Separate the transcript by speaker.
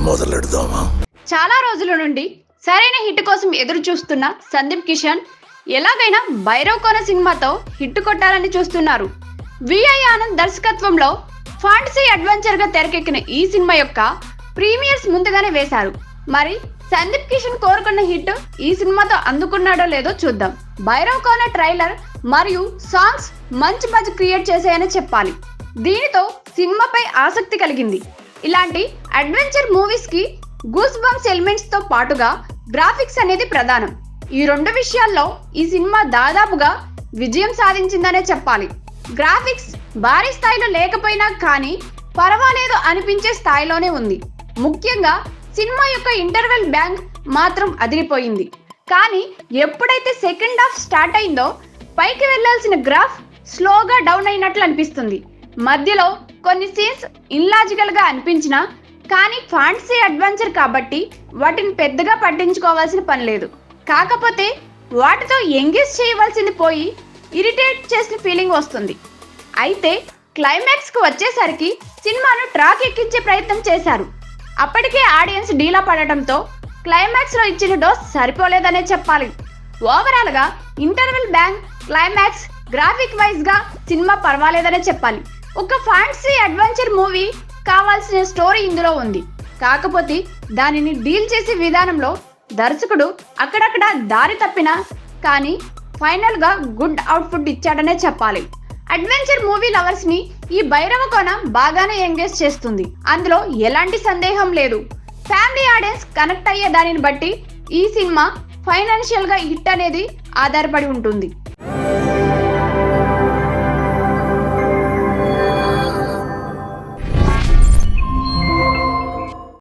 Speaker 1: మొదలెడదామా?
Speaker 2: చాలా రోజుల నుండి సరైన హిట్ కోసం ఎదురు చూస్తున్న సందీప్ కిషన్ ఎలాగైనా భైరవ్ కోన సినిమాతో హిట్ కొట్టాలని చూస్తున్నారు. విఐ ఆనంద్ దర్శకత్వంలో ఫాంటసీ అడ్వెంచర్ గా తెరకెక్కిన ఈ సినిమా యొక్క ప్రీమియర్స్ ముందుగానే వేశారు. మరి సందీప్ కిషన్ కోరుకున్న హిట్ ఈ సినిమాతో అందుకున్నాడో లేదో చూద్దాం. భైరవ్ కోన ట్రైలర్ మరియు సాంగ్స్ మంచి బజ్ క్రియేట్ చేశాయని చెప్పాలి. దీనితో సినిమాపై ఆసక్తి కలిగింది. ఇలాంటి అడ్వెంచర్ మూవీస్ కి గూస్ బంప్స్ ఎలిమెంట్స్ తో పాటుగా గ్రాఫిక్స్ అనేది ప్రధానం. ఈ రెండు విషయాల్లో ఈ సినిమా దాదాపుగా విజయం సాధించిందనే చెప్పాలి. గ్రాఫిక్స్ భారీ స్థాయిలో లేకపోయినా కానీ పర్వాలేదు అనిపించే స్థాయిలోనే ఉంది. ముఖ్యంగా సినిమా యొక్క ఇంటర్వెల్ బ్యాంక్ మాత్రం అదిరిపోయింది. కానీ ఎప్పుడైతే సెకండ్ హాఫ్ స్టార్ట్ అయిందో పైకి వెళ్లాల్సిన గ్రాఫ్ స్లోగా డౌన్ అయినట్లు అనిపిస్తుంది. మధ్యలో కొన్ని సీన్స్ ఇల్లాజికల్ గా అనిపించినా కానీ ఫాంటసీ అడ్వెంచర్ కాబట్టి వాటిని పెద్దగా పట్టించుకోవాల్సిన పని లేదు. కాకపోతే వాటితో ఎంగేజ్ చేయవలసింది పోయి ఇరిటేట్ చేసిన ఫీలింగ్ వస్తుంది. అయితే క్లైమాక్స్ కు వచ్చేసరికి సినిమాను ట్రాక్ ఎక్కించే ప్రయత్నం చేశారు. అప్పటికే ఆడియన్స్ డీలా పడటంతో క్లైమాక్స్ లో ఇచ్చిన డోస్ సరిపోలేదనే చెప్పాలి. ఓవరాల్ గా interval bank, climax, graphic wise గా సినిమా పర్వాలేదనే చెప్పాలి. ఒక ఫ్యాంటసీ అడ్వెంచర్ మూవీ కావాల్సిన స్టోరీ ఇందులో ఉంది. కాకపోతే దానిని డీల్ చేసే విధానంలో దర్శకుడు అక్కడక్కడ దారి తప్పినా కానీ ఫైనల్ గా గుడ్ అవుట్పుట్ ఇచ్చాడనే చెప్పాలి. అడ్వెంచర్ మూవీ లవర్స్ ని ఈ భైరవ కోన బాగానే ఎంగేజ్ చేస్తుంది. అందులో ఎలాంటి సందేహం లేదు. ఫ్యామిలీ ఆడియన్స్ కనెక్ట్ అయ్యే దానిని బట్టి ఈ సినిమా ఫైనాన్షియల్ గా హిట్ అనేది ఆధారపడి ఉంటుంది.